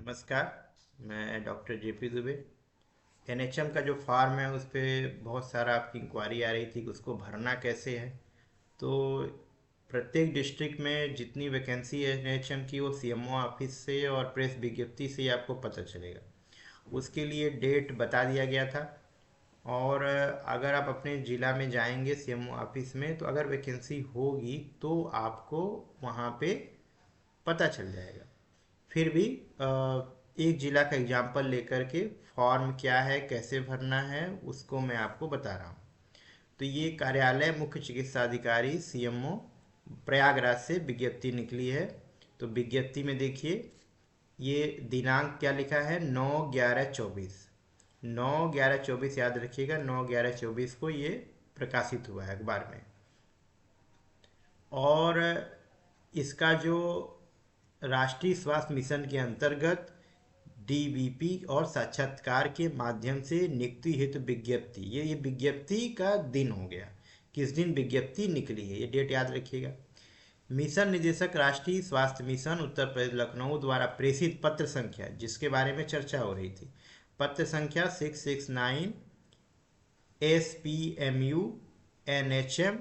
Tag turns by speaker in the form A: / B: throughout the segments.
A: नमस्कार। मैं doctor JP Dubey. NHM का जो फॉर्म है उस पर बहुत सारा आपकी इंक्वायरी आ रही थी कि उसको भरना कैसे है। तो प्रत्येक डिस्ट्रिक्ट में जितनी वैकेंसी है एनएचएम की वो सीएमओ ऑफिस से और प्रेस विज्ञप्ति से ही आपको पता चलेगा। उसके लिए डेट बता दिया गया था। और अगर आप अपने ज़िला में जाएंगे सीएमओ ऑफिस में तो अगर वैकेंसी होगी तो आपको वहाँ पे पता चल जाएगा। फिर भी एक जिला का एग्जाम्पल लेकर के फॉर्म क्या है कैसे भरना है उसको मैं आपको बता रहा हूँ। तो ये कार्यालय मुख्य चिकित्सा अधिकारी सीएमओ प्रयागराज से विज्ञप्ति निकली है। तो विज्ञप्ति में देखिए ये दिनांक क्या लिखा है, 9/11/24। 9/11/24 याद रखिएगा, 9/11/24 को ये प्रकाशित हुआ है अखबार में। और इसका जो राष्ट्रीय स्वास्थ्य मिशन के अंतर्गत डीबीपी और साक्षात्कार के माध्यम से नियुक्ति हेतु विज्ञप्ति, ये विज्ञप्ति का दिन हो गया, किस दिन विज्ञप्ति निकली है, ये डेट याद रखिएगा। मिशन निदेशक राष्ट्रीय स्वास्थ्य मिशन उत्तर प्रदेश लखनऊ द्वारा प्रेषित पत्र संख्या, जिसके बारे में चर्चा हो रही थी, पत्र संख्या 669 SPMU NHM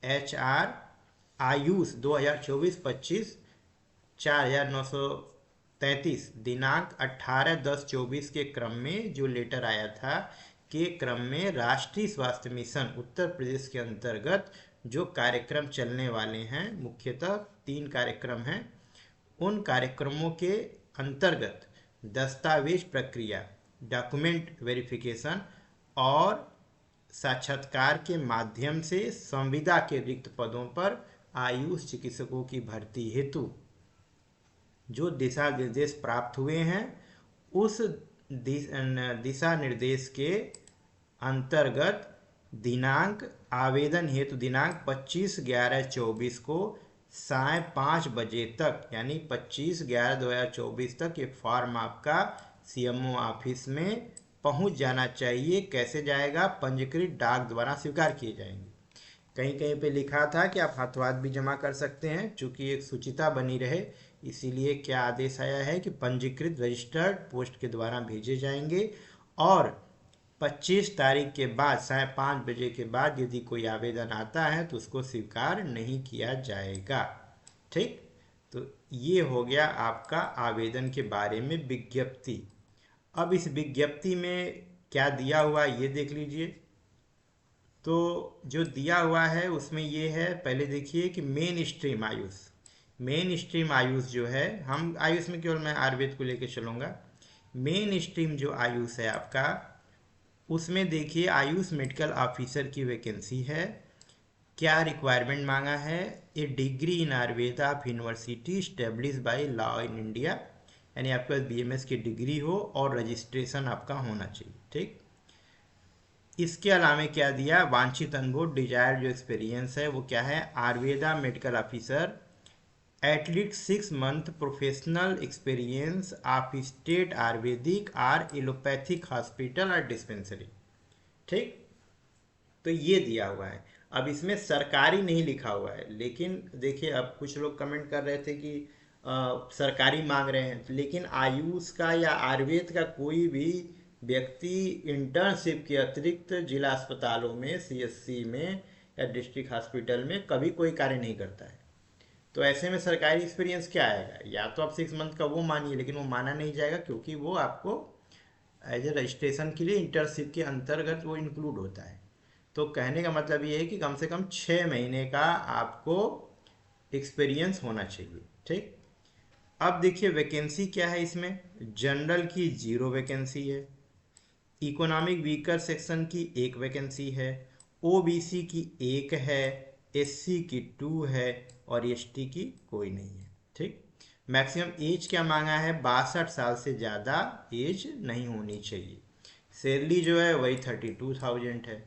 A: HR आयुष 2024-25 4933 दिनांक 18/10/24 के क्रम में जो लेटर आया था के क्रम में राष्ट्रीय स्वास्थ्य मिशन उत्तर प्रदेश के अंतर्गत जो कार्यक्रम चलने वाले हैं, मुख्यतः 3 कार्यक्रम हैं, उन कार्यक्रमों के अंतर्गत दस्तावेज प्रक्रिया, डॉक्यूमेंट वेरिफिकेशन और साक्षात्कार के माध्यम से संविदा के रिक्त पदों पर आयुष चिकित्सकों की भर्ती हेतु जो दिशा निर्देश प्राप्त हुए हैं उस दिशा निर्देश के अंतर्गत दिनांक आवेदन हेतु दिनांक 25/11/24 को साय 5 बजे तक, यानी 25/11/2024 तक ये फॉर्म आपका सीएमओ ऑफिस में पहुंच जाना चाहिए। कैसे जाएगा? पंजीकृत डाक द्वारा स्वीकार किए जाएंगे। कहीं कहीं पे लिखा था कि आप हाथों भी जमा कर सकते हैं। चूंकि एक शुचिता बनी रहे इसीलिए क्या आदेश आया है कि पंजीकृत रजिस्टर्ड पोस्ट के द्वारा भेजे जाएंगे और 25 तारीख के बाद 5:30 के बाद यदि कोई आवेदन आता है तो उसको स्वीकार नहीं किया जाएगा। ठीक, तो ये हो गया आपका आवेदन के बारे में विज्ञप्ति। अब इस विज्ञप्ति में क्या दिया हुआ ये देख लीजिए। तो जो दिया हुआ है उसमें ये है, पहले देखिए कि main stream Ayush, main stream Ayush जो है, हम आयुष में केवल मैं आयुर्वेद को लेकर चलूँगा। मेन स्ट्रीम जो आयुष है आपका, उसमें देखिए आयुष मेडिकल ऑफिसर की वैकेंसी है। क्या रिक्वायरमेंट मांगा है? A degree in Ayurveda of university establish by law in India, यानी आपके पास बीएमएस की डिग्री हो और रजिस्ट्रेशन आपका होना चाहिए। ठीक, इसके अलावा क्या दिया? वांछित अनुभव, डिजायर जो एक्सपीरियंस है वो क्या है? Ayurveda medical officer at least 6 month professional experience of state Ayurvedic और एलोपैथिक हॉस्पिटल और डिस्पेंसरी। ठीक, तो ये दिया हुआ है। अब इसमें सरकारी नहीं लिखा हुआ है, लेकिन देखिए अब कुछ लोग कमेंट कर रहे थे कि सरकारी मांग रहे हैं, लेकिन आयुष का या आयुर्वेद का कोई भी व्यक्ति इंटर्नशिप के अतिरिक्त जिला अस्पतालों में, सीएससी में या डिस्ट्रिक्ट हॉस्पिटल में कभी कोई कार्य नहीं करता है। तो ऐसे में सरकारी एक्सपीरियंस क्या आएगा? या तो आप 6 मंथ का वो मानिए, लेकिन वो माना नहीं जाएगा क्योंकि वो आपको एज ए रजिस्ट्रेशन के लिए इंटर्नशिप के अंतर्गत वो इंक्लूड होता है। तो कहने का मतलब ये है कि कम से कम 6 महीने का आपको एक्सपीरियंस होना चाहिए। ठीक, अब देखिए वैकेंसी क्या है इसमें। जनरल की 0 वैकेंसी है, इकोनॉमिक वीकर सेक्शन की 1 वैकेंसी है, ओबीसी की 1 है, एससी की 2 है और एसटी की कोई नहीं है। ठीक, मैक्सिमम एज क्या मांगा है? 62 साल से ज़्यादा एज नहीं होनी चाहिए। सैलरी जो है वही 32,000 है।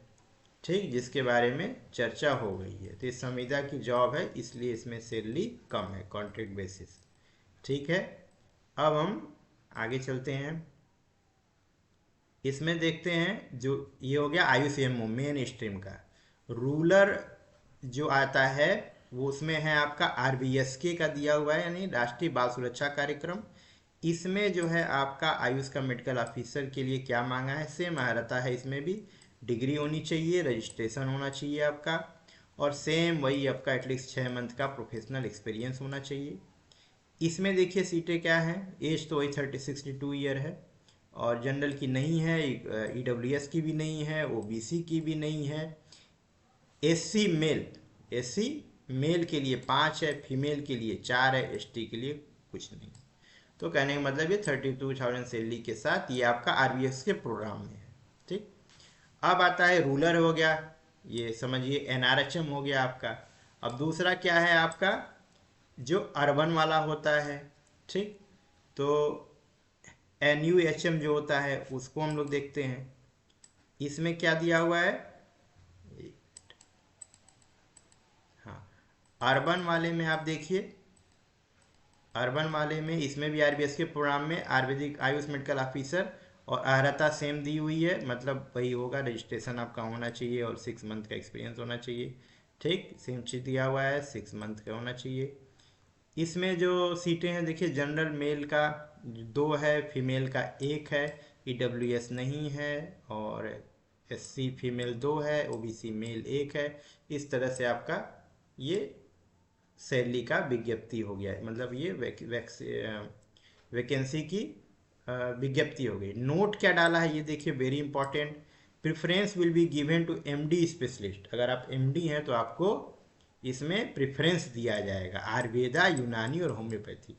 A: ठीक, जिसके बारे में चर्चा हो गई है। तो इस संविदा की जॉब है इसलिए इसमें सैलरी कम है, कॉन्ट्रैक्ट बेसिस। ठीक है, अब हम आगे चलते हैं। इसमें देखते हैं, जो ये हो गया आयुषएमओ मेन स्ट्रीम का। रूलर जो आता है वो उसमें है आपका आरबीएसके का दिया हुआ है, यानी राष्ट्रीय बाल सुरक्षा कार्यक्रम। इसमें जो है आपका आयुष का मेडिकल ऑफिसर के लिए क्या मांगा है, सेम आ रहता है इसमें भी। डिग्री होनी चाहिए, रजिस्ट्रेशन होना चाहिए आपका, और सेम वही आपका एटलीस्ट 6 मंथ का प्रोफेशनल एक्सपीरियंस होना चाहिए। इसमें देखिए सीटें क्या हैं, एज तो वही 62 ईयर है, और जनरल की नहीं है, ईडब्ल्यूएस की भी नहीं है, ओबीसी की भी नहीं है। एससी मेल, एससी मेल के लिए 5 है, फीमेल के लिए 4 है, एसटी के लिए कुछ नहीं। तो कहने का मतलब ये 32,000 सैलरी के साथ ये आपका आरबीएस के प्रोग्राम में है। ठीक। अब आता है रूरल हो गया, ये समझिए एनआरएचएम हो गया आपका। अब दूसरा क्या है आपका, जो अर्बन वाला होता है। ठीक। तो एनयूएचएम जो होता है उसको हम लोग देखते हैं। इसमें क्या दिया हुआ है, हाँ, अर्बन वाले में आप देखिए, अर्बन वाले में इसमें भी आरबीएस के प्रोग्राम में आयुर्वेदिक आयुष मेडिकल ऑफिसर और अर्हता सेम दी हुई है, मतलब वही होगा, रजिस्ट्रेशन आपका होना चाहिए और 6 मंथ का एक्सपीरियंस होना चाहिए। ठीक, सेम चीज दिया हुआ है, 6 मंथ का होना चाहिए। इसमें जो सीटें हैं देखिए, जनरल मेल का 2 है, फीमेल का 1 है, ईडब्ल्यूएस नहीं है, और एससी फीमेल 2 है, ओबीसी मेल 1 है। इस तरह से आपका ये सैलरी का विज्ञप्ति हो गया है, मतलब ये वैकेंसी की विज्ञप्ति हो गई। नोट क्या डाला है ये देखिए, very important, preference will be given to MD specialist. अगर आप एमडी हैं तो आपको इसमें प्रेफरेंस दिया जाएगा, आयुर्वेदा, यूनानी और होम्योपैथी।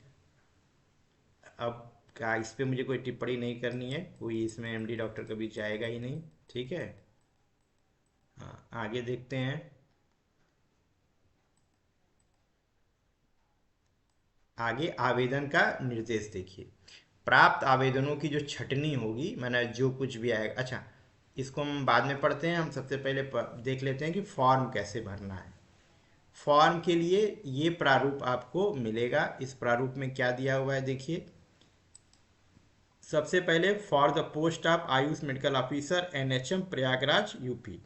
A: अब क्या इस पे मुझे कोई टिप्पणी नहीं करनी है, कोई इसमें एमडी डॉक्टर कभी जाएगा ही नहीं। ठीक है। हाँ, आगे देखते हैं। आगे आवेदन का निर्देश देखिए। प्राप्त आवेदनों की जो छटनी होगी, मैंने जो कुछ भी आएगा, अच्छा इसको हम बाद में पढ़ते हैं, हम सबसे पहले देख लेते हैं कि फॉर्म कैसे भरना है। फॉर्म के लिए ये प्रारूप आपको मिलेगा। इस प्रारूप में क्या दिया हुआ है देखिए, सबसे पहले for the post of Ayush medical officer NHM Prayagraj UP.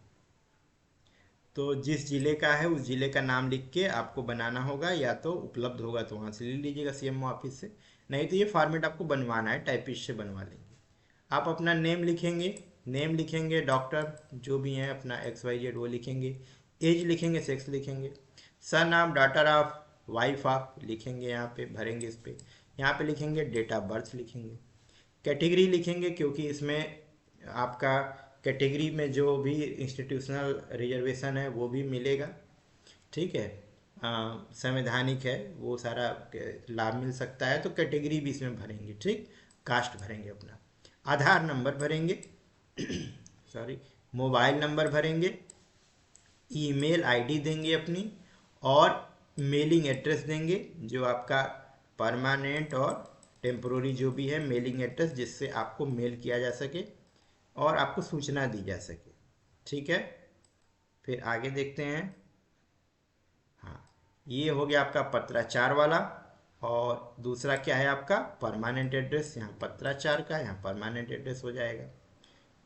A: तो जिस जिले का है उस जिले का नाम लिख के आपको बनाना होगा, या तो उपलब्ध होगा तो वहाँ से ले लीजिएगा सीएमओ ऑफिस से, नहीं तो ये फॉर्मेट आपको बनवाना है, टाइपिस्ट से बनवा लेंगे। आप अपना नेम लिखेंगे, नेम लिखेंगे, डॉक्टर जो भी हैं अपना XYZ वो लिखेंगे, एज लिखेंगे, सेक्स लिखेंगे, son of, daughter of, wife of लिखेंगे, यहाँ पे भरेंगे, इस पे यहाँ पे लिखेंगे, डेट ऑफ बर्थ लिखेंगे, कैटेगरी लिखेंगे, क्योंकि इसमें आपका कैटेगरी में जो भी इंस्टीट्यूशनल रिजर्वेशन है वो भी मिलेगा। ठीक है। संवैधानिक है वो सारा लाभ मिल सकता है, तो कैटेगरी भी इसमें भरेंगे। ठीक, कास्ट भरेंगे, अपना आधार नंबर भरेंगे सॉरी, मोबाइल नंबर भरेंगे, ईमेल आईडी देंगे अपनी, और मेलिंग एड्रेस देंगे, जो आपका परमानेंट और टेम्पोररी जो भी है मेलिंग एड्रेस, जिससे आपको मेल किया जा सके और आपको सूचना दी जा सके। ठीक है। फिर आगे देखते हैं। हाँ, ये हो गया आपका पत्राचार वाला, और दूसरा क्या है आपका परमानेंट एड्रेस, यहाँ पत्राचार का, यहाँ परमानेंट एड्रेस हो जाएगा।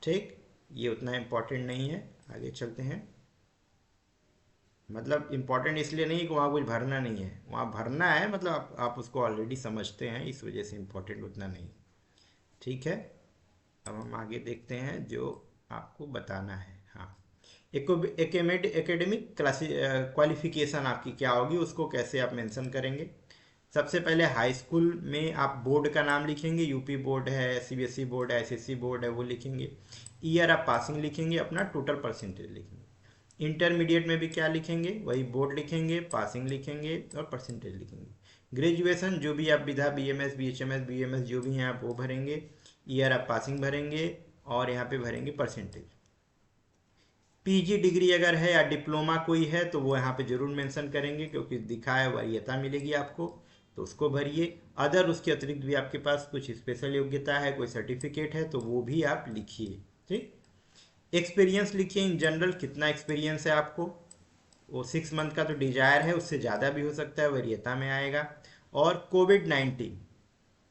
A: ठीक, ये उतना इम्पोर्टेंट नहीं है, आगे चलते हैं। मतलब इम्पोर्टेंट इसलिए नहीं कि वहाँ कुछ भरना नहीं है, वहाँ भरना है, मतलब आप उसको ऑलरेडी समझते हैं, इस वजह से इम्पोर्टेंट उतना नहीं। ठीक है। अब हम आगे देखते हैं जो आपको बताना है। हाँ, एकेडमिक क्वालिफिकेशन आपकी क्या होगी, उसको कैसे आप मेंशन करेंगे। सबसे पहले हाई स्कूल में आप बोर्ड का नाम लिखेंगे, यूपी बोर्ड है, सीबीएसई बोर्ड है, एसएससी बोर्ड है, वो लिखेंगे। ईयर आप पासिंग लिखेंगे, अपना टोटल परसेंटेज लिखेंगे। इंटरमीडिएट में भी क्या लिखेंगे, वही बोर्ड लिखेंगे, पासिंग लिखेंगे और परसेंटेज लिखेंगे। ग्रेजुएशन जो भी आप विधा, बीएमएस, बीएचएमएस, बीएमएस जो भी हैं आप वो भरेंगे, ईयर आप पासिंग भरेंगे, और यहाँ पे भरेंगे परसेंटेज। पीजी डिग्री अगर है या डिप्लोमा कोई है तो वो यहाँ पे जरूर मेंशन करेंगे, क्योंकि दिखा है वरीयता मिलेगी आपको, तो उसको भरिए। अदर उसके अतिरिक्त भी आपके पास कुछ स्पेशल योग्यता है, कोई सर्टिफिकेट है तो वो भी आप लिखिए। ठीक। एक्सपीरियंस लिखिए, इन जनरल कितना एक्सपीरियंस है आपको, वो 6 मंथ का तो डिजायर है, उससे ज़्यादा भी हो सकता है, वरीयता में आएगा। और कोविड-19,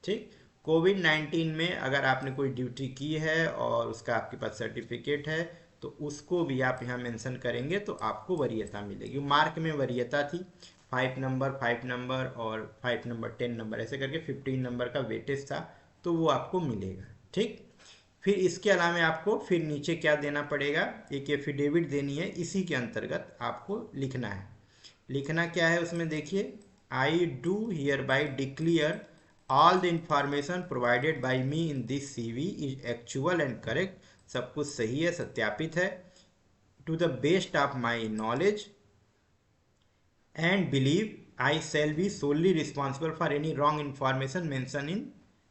A: ठीक, कोविड-19 में अगर आपने कोई ड्यूटी की है और उसका आपके पास सर्टिफिकेट है तो उसको भी आप यहाँ मेंशन करेंगे, तो आपको वरीयता मिलेगी। मार्क में वरीयता थी 5 नंबर और 5 नंबर 10 नंबर ऐसे करके 15 नंबर का वेटेज था, तो वो आपको मिलेगा। ठीक, फिर इसके अलावा आपको फिर नीचे क्या देना पड़ेगा, एक एफिडेविट देनी है, इसी के अंतर्गत आपको लिखना है। लिखना क्या है उसमें देखिए, I do hereby declare all the information provided by me in this CV is actual and correct, सब कुछ सही है, सत्यापित है, to the best of my knowledge and believe I shall be solely responsible for any wrong information mention in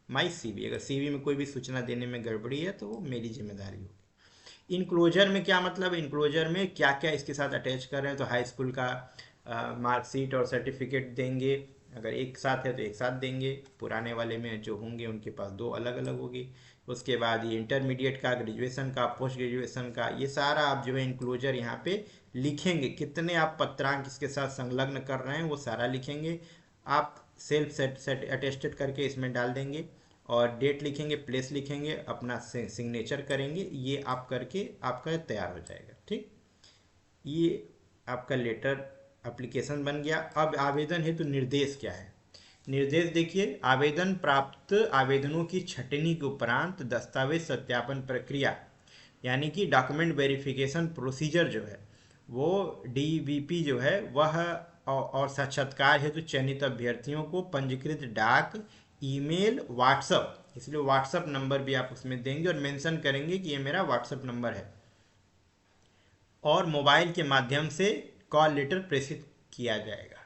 A: my CV. अगर CV में कोई भी सूचना देने में गड़बड़ी है तो वो मेरी जिम्मेदारी होगी। इनक्लोजर में क्या मतलब, इनक्लोजर में क्या क्या इसके साथ अटैच कर रहे हैं, तो हाई स्कूल का मार्कशीट और सर्टिफिकेट देंगे, अगर एक साथ है तो एक साथ देंगे, पुराने वाले में जो होंगे उनके पास दो अलग अलग होगी। उसके बाद ये इंटरमीडिएट का, ग्रेजुएशन का, पोस्ट ग्रेजुएशन का, ये सारा आप जो है इंक्लोजर यहाँ पे लिखेंगे, कितने आप पत्रांक इसके साथ संलग्न कर रहे हैं वो सारा लिखेंगे। आप सेल्फ सेट अटेस्टेड करके इसमें डाल देंगे और डेट लिखेंगे, प्लेस लिखेंगे, अपना सिग्नेचर करेंगे, ये आप करके आपका तैयार हो जाएगा। ठीक, ये आपका लेटर एप्लीकेशन बन गया। अब आवेदन हेतु निर्देश क्या है, निर्देश देखिए, आवेदन प्राप्त आवेदनों की छटनी के उपरांत दस्तावेज सत्यापन प्रक्रिया यानी कि डॉक्यूमेंट वेरिफिकेशन प्रोसीजर जो है वो डीवीपी जो है वह और साक्षात्कार हेतु चयनित अभ्यर्थियों को पंजीकृत डाक, ईमेल, व्हाट्सएप, इसलिए व्हाट्सएप नंबर भी आप उसमें देंगे और मेंशन करेंगे कि ये मेरा व्हाट्सएप नंबर है, और मोबाइल के माध्यम से कॉल लेटर प्रेषित किया जाएगा।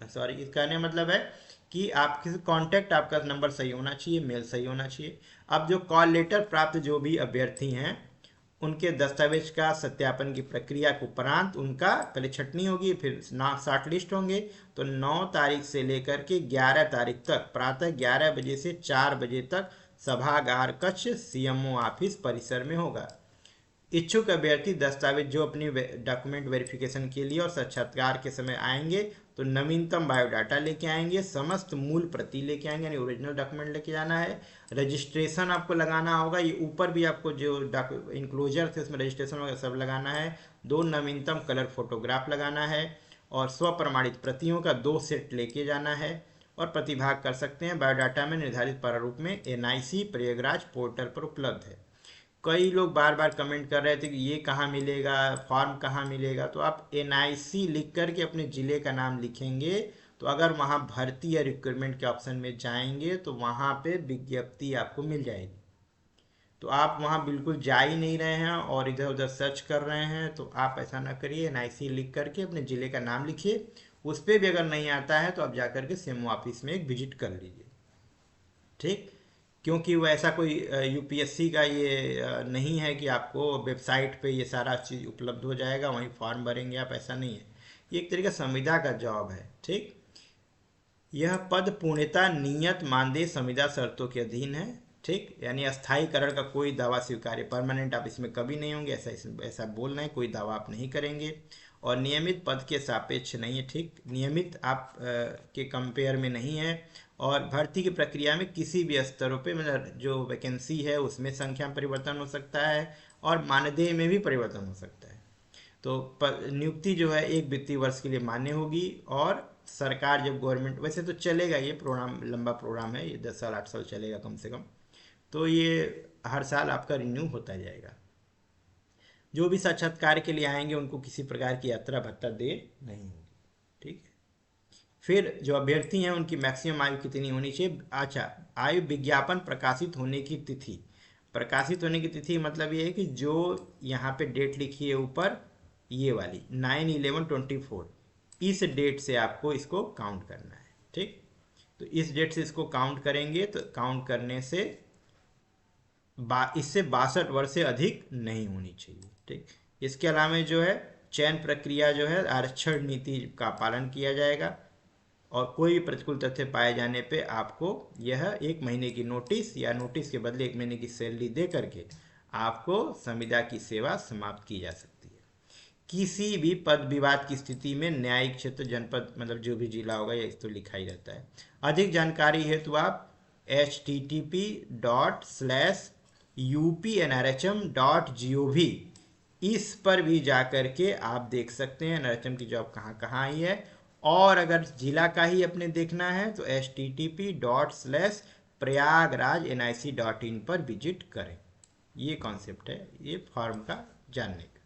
A: सॉरी, इसका कहने मतलब है कि आप किसी कांटेक्ट, आपका नंबर सही होना चाहिए, मेल सही होना चाहिए। अब जो कॉल लेटर प्राप्त जो भी अभ्यर्थी हैं उनके दस्तावेज का सत्यापन की प्रक्रिया के उपरांत उनका पहले छटनी होगी, फिर शॉर्ट लिस्ट होंगे, तो 9 तारीख से लेकर के 11 तारीख तक प्रातः 11 बजे से 4 बजे तक सभागार कक्ष सीएमओ ऑफिस परिसर में होगा। इच्छुक अभ्यर्थी दस्तावेज जो अपनी डॉक्यूमेंट वेरिफिकेशन के लिए और साक्षात्कार के समय आएंगे तो नवीनतम बायोडाटा लेके आएंगे, समस्त मूल प्रति लेके आएंगे, यानी ओरिजिनल डॉक्यूमेंट लेके जाना है। रजिस्ट्रेशन आपको लगाना होगा, ये ऊपर भी आपको जो इंक्लोजर थे उसमें रजिस्ट्रेशन वगैरह सब लगाना है। 2 नवीनतम कलर फोटोग्राफ लगाना है और स्व प्रमाणित प्रतियों का 2 सेट लेके जाना है और प्रतिभाग कर सकते हैं। बायोडाटा में निर्धारित प्रारूप में NIC प्रयागराज पोर्टल पर उपलब्ध है। कई लोग बार बार कमेंट कर रहे थे कि ये कहाँ मिलेगा, फॉर्म कहाँ मिलेगा, तो आप NIC लिख करके अपने ज़िले का नाम लिखेंगे, तो अगर वहाँ भर्ती या रिक्रूटमेंट के ऑप्शन में जाएंगे तो वहाँ पे विज्ञप्ति आपको मिल जाएगी। तो आप वहाँ बिल्कुल जा ही नहीं रहे हैं और इधर उधर सर्च कर रहे हैं, तो आप ऐसा ना करिए, NIC लिख करके अपने ज़िले का नाम लिखिए। उस पर भी अगर नहीं आता है तो आप जा करके CMO ऑफिस में एक विजिट कर लीजिए। ठीक, क्योंकि वो ऐसा कोई UPSC का ये नहीं है कि आपको वेबसाइट पे ये सारा चीज़ उपलब्ध हो जाएगा, वहीं फॉर्म भरेंगे आप, ऐसा नहीं है। ये एक तरीका संविदा का जॉब है। ठीक, यह पद पूर्णतः नियत मानदेय संविदा शर्तों के अधीन है। ठीक, यानी अस्थायीकरण का कोई दावा स्वीकार्य, परमानेंट आप इसमें कभी नहीं होंगे, ऐसा बोल रहे हैं, कोई दावा आप नहीं करेंगे, और नियमित पद के सापेक्ष नहीं है। ठीक, नियमित आप के कंपेयर में नहीं है, और भर्ती की प्रक्रिया में किसी भी स्तरों पे मतलब जो वैकेंसी है उसमें संख्या में परिवर्तन हो सकता है और मानदेय में भी परिवर्तन हो सकता है। तो नियुक्ति जो है 1 वित्तीय वर्ष के लिए मान्य होगी, और सरकार जब गवर्नमेंट, वैसे तो चलेगा ये प्रोग्राम, लंबा प्रोग्राम है ये, 10 साल 8 साल चलेगा कम से कम, तो ये हर साल आपका रिन्यू होता जाएगा। जो भी साक्षात्कार के लिए आएंगे उनको किसी प्रकार की यात्रा भत्ता दे नहीं होगी। ठीक है, फिर जो अभ्यर्थी हैं उनकी मैक्सिमम आयु कितनी होनी चाहिए। अच्छा, आयु विज्ञापन प्रकाशित होने की तिथि, प्रकाशित होने की तिथि मतलब ये है कि जो यहाँ पे डेट लिखी है ऊपर, ये वाली 9/11/24, इस डेट से आपको इसको काउंट करना है। ठीक, तो इस डेट से इसको काउंट करेंगे, तो काउंट करने से इससे 62 वर्ष से अधिक नहीं होनी चाहिए। ठीक, इसके अलावा जो है चयन प्रक्रिया जो है आरक्षण नीति का पालन किया जाएगा, और कोई प्रतिकूल तथ्य पाए जाने पे आपको यह 1 महीने की नोटिस या नोटिस के बदले 1 महीने की सैलरी दे करके आपको संविदा की सेवा समाप्त की जा सकती है। किसी भी पद विवाद की स्थिति में न्यायिक क्षेत्र, जनपद मतलब जो भी जिला होगा ये तो लिखा ही रहता है। अधिक जानकारी हेतु आप http:/upnrhm.gov इस पर भी जा कर के आप देख सकते हैं नरोत्तम की जॉब कहाँ कहाँ आई है। और अगर जिला का ही अपने देखना है तो http:/प्रयागराज nic.in पर विजिट करें। ये कॉन्सेप्ट है ये फॉर्म का जानने का।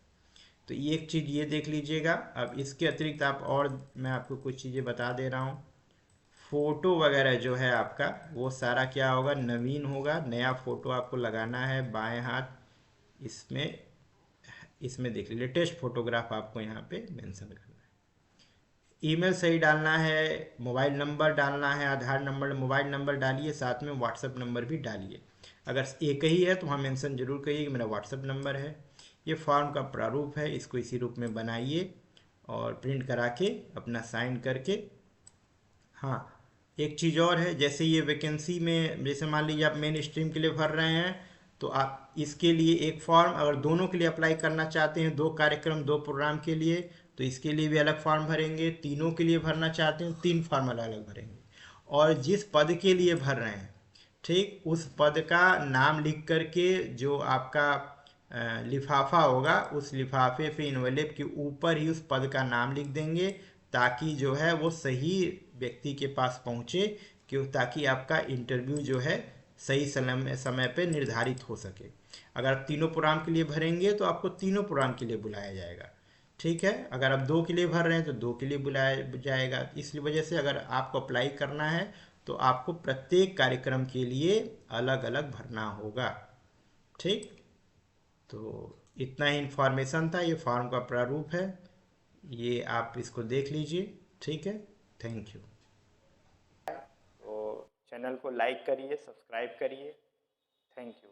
A: तो ये एक चीज़ ये देख लीजिएगा। अब इसके अतिरिक्त आप और मैं आपको कुछ चीज़ें बता दे रहा हूँ। फ़ोटो वगैरह जो है आपका वो सारा क्या होगा, नवीन होगा। नया फ़ोटो आपको लगाना है बाएं हाथ इसमें। इसमें देख लेटेस्ट फोटोग्राफ आपको यहाँ पे मेंशन करना है। ईमेल सही डालना है, मोबाइल नंबर डालना है, आधार नंबर मोबाइल नंबर डालिए, साथ में व्हाट्सएप नंबर भी डालिए। अगर एक ही है तो वहाँ मेंशन जरूर करिए कि मेरा व्हाट्सएप नंबर है। ये फॉर्म का प्रारूप है, इसको इसी रूप में बनाइए और प्रिंट करा के अपना साइन करके। हाँ, एक चीज़ और है, जैसे ये वैकेंसी में जैसे मान लीजिए आप मेन स्ट्रीम के लिए भर रहे हैं तो आप इसके लिए एक फॉर्म, अगर दोनों के लिए अप्लाई करना चाहते हैं, दो कार्यक्रम दो प्रोग्राम के लिए, तो इसके लिए भी अलग फॉर्म भरेंगे। तीनों के लिए भरना चाहते हैं तीन फॉर्म अलग अलग भरेंगे। और जिस पद के लिए भर रहे हैं, ठीक, उस पद का नाम लिख करके जो आपका लिफाफा होगा उस लिफाफे पे इन्वेलप के ऊपर ही उस पद का नाम लिख देंगे, ताकि जो है वो सही व्यक्ति के पास पहुंचे, क्यों, ताकि आपका इंटरव्यू जो है सही समय पे निर्धारित हो सके। अगर आप तीनों प्रोग्राम के लिए भरेंगे तो आपको तीनों प्रोग्राम के लिए बुलाया जाएगा। ठीक है, अगर आप दो के लिए भर रहे हैं तो दो के लिए बुलाया जाएगा। इस वजह से अगर आपको अप्लाई करना है तो आपको प्रत्येक कार्यक्रम के लिए अलग अलग भरना होगा। ठीक, तो इतना ही इन्फॉर्मेशन था, ये फॉर्म का प्रारूप है, ये आप इसको देख लीजिए। ठीक है, थैंक यू।
B: तो चैनल को लाइक करिए, सब्सक्राइब करिए। Thank you.